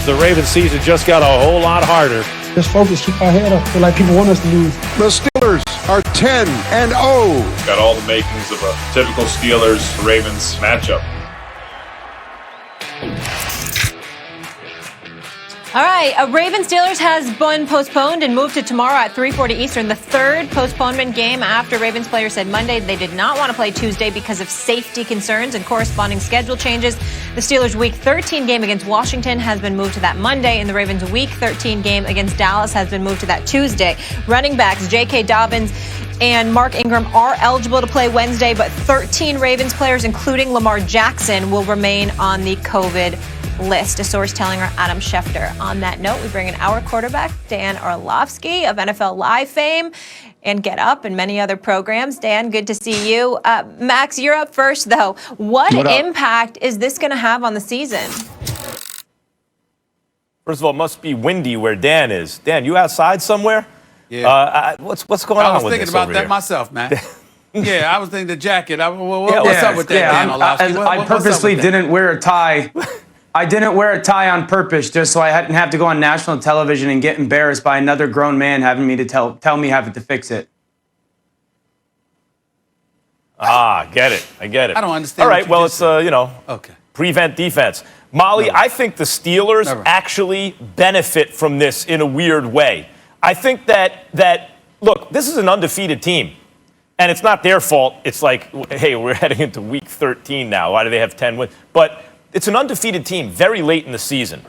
the Ravens season just got a whole lot harder. Just focus, keep our head up. Feel like people want us to lose. The Steelers are 10-0. Got all the makings of a typical Steelers-Ravens matchup. All right, Ravens-Steelers has been postponed and moved to tomorrow at 3:40 Eastern, the third postponement game after Ravens players said Monday they did not want to play Tuesday because of safety concerns and corresponding schedule changes. The Steelers' Week 13 game against Washington has been moved to that Monday, and the Ravens' Week 13 game against Dallas has been moved to that Tuesday. Running backs J.K. Dobbins and Mark Ingram are eligible to play Wednesday, but 13 Ravens players, including Lamar Jackson, will remain on the COVID list, a source telling our Adam Schefter. On that note, we bring in our quarterback, Dan Orlovsky of NFL Live fame and Get Up and many other programs. Dan, good to see you. Max, you're up first, though. What impact is this going to have on the season? First of all, it must be windy where Dan is. Dan, you outside somewhere? Yeah. What's going on with this? I was thinking about that myself, man. Yeah, I was thinking the jacket. What's up with that, Dan Orlovsky? I purposely didn't wear a tie. I didn't wear a tie on purpose just so I didn't have to go on national television and get embarrassed by another grown man having me to tell me having to fix it. Get it. I get it. I don't understand. All right, well, it's, okay. Prevent defense. Molly, I think the Steelers actually benefit from this in a weird way. I think that look, this is an undefeated team. And it's not their fault. It's like, hey, we're heading into Week 13 now. Why do they have 10 wins? But it's an undefeated team very late in the season,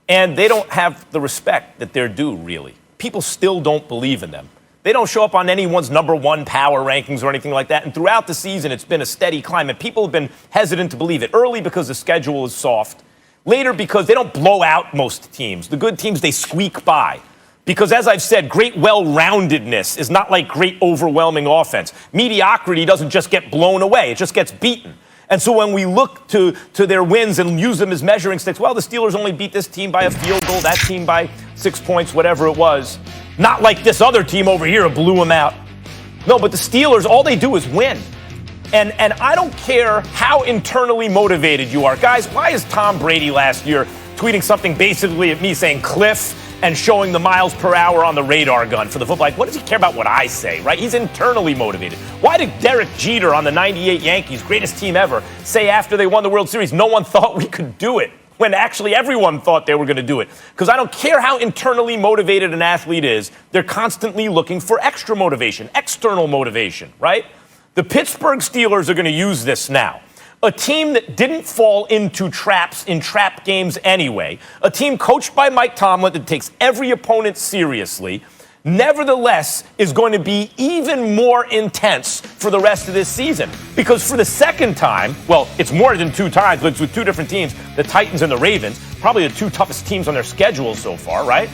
and they don't have the respect that they're due, really. People still don't believe in them. They don't show up on anyone's number one power rankings or anything like that, and throughout the season, it's been a steady climb, and people have been hesitant to believe it. Early because the schedule is soft. Later because they don't blow out most teams. The good teams, they squeak by. Because, as I've said, great well-roundedness is not like great overwhelming offense. Mediocrity doesn't just get blown away. It just gets beaten. And so when we look to their wins and use them as measuring sticks, well, the Steelers only beat this team by a field goal, that team by 6 points, whatever it was. Not like this other team over here blew them out. No, but the Steelers, all they do is win. And I don't care how internally motivated you are. Guys, why is Tom Brady last year tweeting something basically at me saying Cliff and showing the miles per hour on the radar gun for the football? Like, what does he care about what I say, right? He's internally motivated. Why did Derek Jeter on the 98 Yankees, greatest team ever, say after they won the World Series, no one thought we could do it, when actually everyone thought they were going to do it? Because I don't care how internally motivated an athlete is, they're constantly looking for extra motivation, external motivation, right? The Pittsburgh Steelers are going to use this now. A team that didn't fall into traps in trap games anyway, a team coached by Mike Tomlin that takes every opponent seriously, nevertheless is going to be even more intense for the rest of this season. Because for the second time, well, it's more than two times, but it's with two different teams, the Titans and the Ravens, probably the two toughest teams on their schedule so far, right?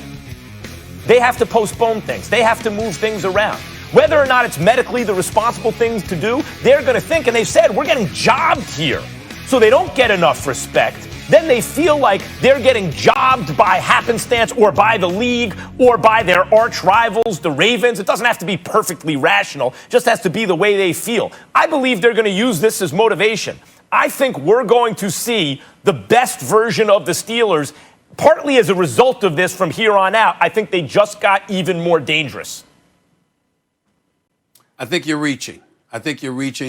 They have to postpone things. They have to move things around. Whether or not it's medically the responsible thing to do, they're going to think, and they've said, we're getting jobbed here. So they don't get enough respect. Then they feel like they're getting jobbed by happenstance or by the league or by their arch rivals, the Ravens. It doesn't have to be perfectly rational. It just has to be the way they feel. I believe they're going to use this as motivation. I think we're going to see the best version of the Steelers, partly as a result of this from here on out. I think they just got even more dangerous. I think you're reaching.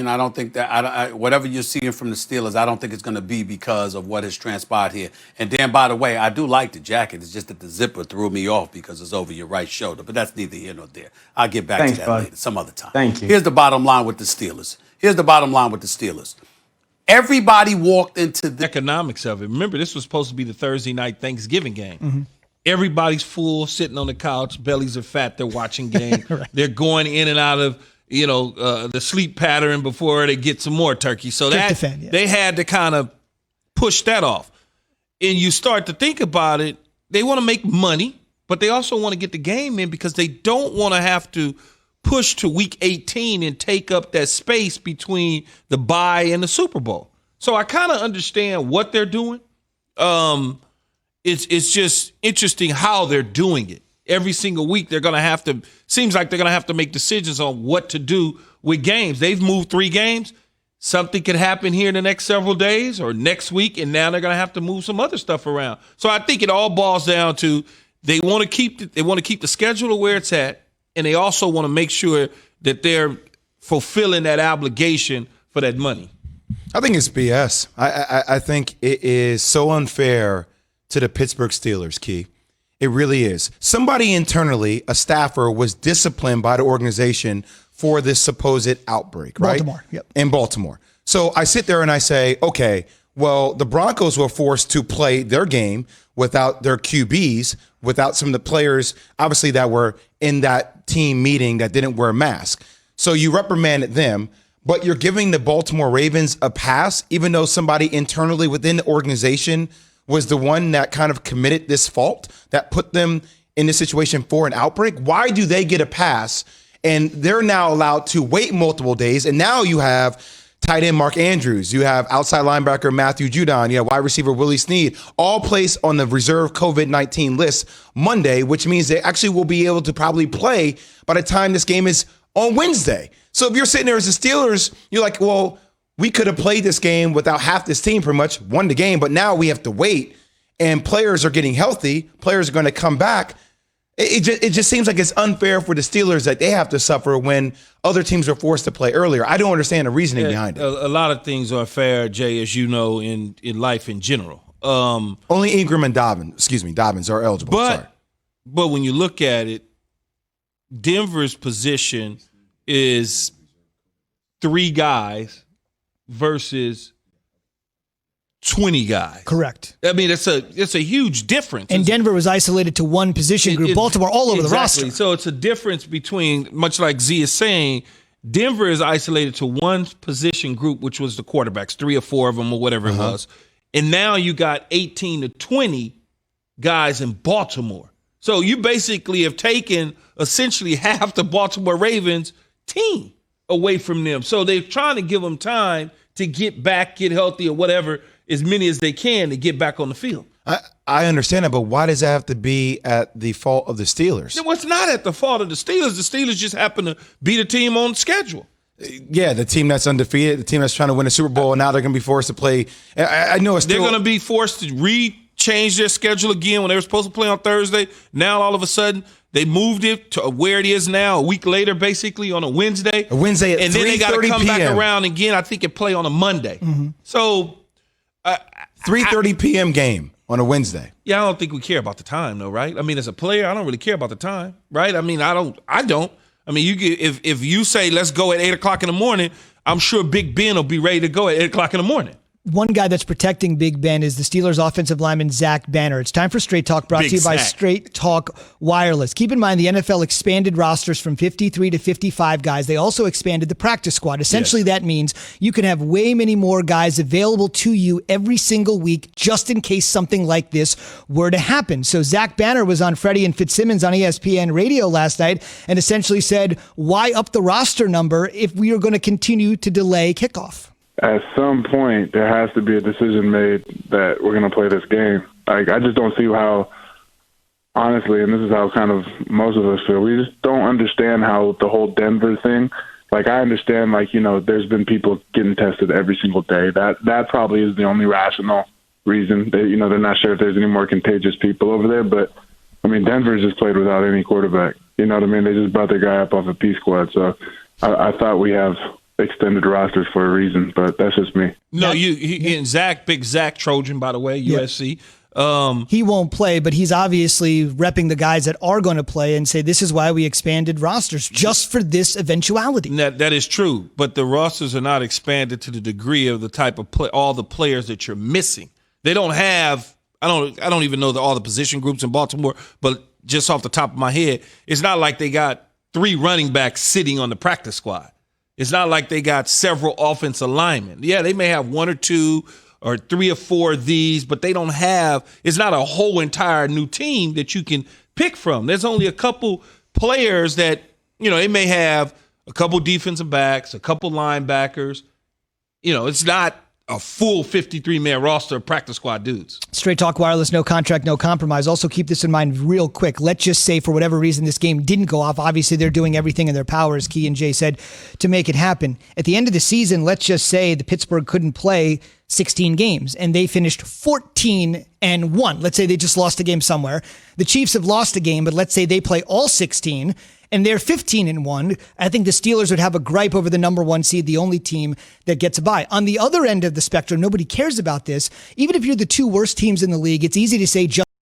I don't think that whatever you're seeing from the Steelers, I don't think it's going to be because of what has transpired here. And Dan, by the way, I do like the jacket. It's just that the zipper threw me off because it's over your right shoulder. But that's neither here nor there. I'll get back to that later, some other time. Thank you. Here's the bottom line with the Steelers. Everybody walked into the economics of it. Remember, this was supposed to be the Thursday night Thanksgiving game. Mm-hmm. Everybody's full, sitting on the couch, bellies are fat, they're watching game. Right. They're going in and out of the sleep pattern before they get some more turkey. So they had to kind of push that off. And you start to think about it, they want to make money, but they also want to get the game in because they don't want to have to push to week 18 and take up that space between the bye and the Super Bowl. So I kind of understand what they're doing. It's just interesting how they're doing it. Every single week seems like they're going to have to make decisions on what to do with games. They've moved 3 games. something could happen here in the next several days or next week, and now they're going to have to move some other stuff around. So I think it all boils down to they want to keep the schedule where it's at, and they also want to make sure that they're fulfilling that obligation for that money. I think it's BS. I think it is so unfair to the Pittsburgh Steelers, Key. It really is. Somebody internally, a staffer, was disciplined by the organization for this supposed outbreak, right? Baltimore, yep. In Baltimore. So I sit there and I say, okay, well, the Broncos were forced to play their game without their QBs, without some of the players, obviously, that were in that team meeting that didn't wear a mask. So you reprimanded them, but you're giving the Baltimore Ravens a pass, even though somebody internally within the organization was the one that kind of committed this fault, that put them in this situation for an outbreak. Why do they get a pass? And they're now allowed to wait multiple days. And now you have tight end Mark Andrews. You have outside linebacker Matthew Judon. You have wide receiver Willie Snead, all placed on the reserve COVID-19 list Monday, which means they actually will be able to probably play by the time this game is on Wednesday. So if you're sitting there as the Steelers, you're like, well, we could have played this game without half this team pretty much, won the game, but now we have to wait. And players are getting healthy. Players are going to come back. It just seems like it's unfair for the Steelers that they have to suffer when other teams are forced to play earlier. I don't understand the reasoning behind it. A lot of things are fair, Jay, as you know, in life in general. Only Ingram and Dobbins are eligible. But when you look at it, Denver's position is 3 guys versus 20 guys. Correct. I mean, it's a huge difference. And Denver was isolated to one position group. Baltimore all over the roster. So it's a difference between, much like Z is saying, Denver is isolated to one position group, which was the quarterbacks, 3 or 4 of them or whatever it was. And now you got 18 to 20 guys in Baltimore. So you basically have taken essentially half the Baltimore Ravens team away from them. So they're trying to give them time to get back, get healthy or whatever, as many as they can to get back on the field. I understand that, but why does that have to be at the fault of the Steelers? No, it's not at the fault of the Steelers. The Steelers just happen to beat a team on schedule. Yeah, the team that's undefeated, the team that's trying to win a Super Bowl, and now they're going to be forced to play. I know it's they're going to be forced to change their schedule again when they were supposed to play on Thursday. Now, all of a sudden, they moved it to where it is now, a week later, basically, on a Wednesday. A Wednesday at 3:30 p.m. And then they got to come back around again, I think, and play on a Monday. Mm-hmm. So 3:30 p.m. game on a Wednesday. Yeah, I don't think we care about the time, though, right? I mean, as a player, I don't really care about the time, right? I mean, I don't. I mean, if you say, let's go at 8 o'clock in the morning, I'm sure Big Ben will be ready to go at 8 o'clock in the morning. One guy that's protecting Big Ben is the Steelers offensive lineman, Zach Banner. It's time for Straight Talk, brought to you by Straight Talk Wireless. Keep in mind, the NFL expanded rosters from 53 to 55 guys. They also expanded the practice squad. Essentially, that means you can have way many more guys available to you every single week, just in case something like this were to happen. So Zach Banner was on Freddie and Fitzsimmons on ESPN radio last night and essentially said, why up the roster number if we are going to continue to delay kickoff? At some point, there has to be a decision made that we're going to play this game. Like, I just don't see how, honestly, and this is how kind of most of us feel, we just don't understand how the whole Denver thing, like, I understand, like, you know, there's been people getting tested every single day. That probably is the only rational reason. That, you know, they're not sure if there's any more contagious people over there. But, I mean, Denver's just played without any quarterback. You know what I mean? They just brought their guy up off a P squad. So I thought we have extended rosters for a reason, but that's just me. No, and Zach, big Zach Trojan, by the way, USC. He won't play, but he's obviously repping the guys that are going to play and say this is why we expanded rosters, just for this eventuality. That is true, but the rosters are not expanded to the degree of the type of all the players that you're missing. They don't have. I don't even know all the position groups in Baltimore, but just off the top of my head, it's not like they got 3 running backs sitting on the practice squad. It's not like they got several offensive linemen. Yeah, they may have 1 or 2 or 3 or 4 of these, but they don't have – it's not a whole entire new team that you can pick from. There's only a couple players that, you know, they may have a couple defensive backs, a couple linebackers. You know, it's not a full 53-man roster of practice squad dudes. Straight Talk Wireless, no contract, no compromise. Also keep this in mind real quick. Let's just say for whatever reason this game didn't go off. Obviously, they're doing everything in their power, as Key and Jay said, to make it happen. At the end of the season, let's just say the Pittsburgh couldn't play 16 games and they finished 14-1. Let's say they just lost a game somewhere. The Chiefs have lost a game, but let's say they play all 16 and they're 15-1. I think the Steelers would have a gripe over the number 1 seed, the only team that gets a bye. On the other end of the spectrum, nobody cares about this. Even if you're the 2 worst teams in the league, it's easy to say just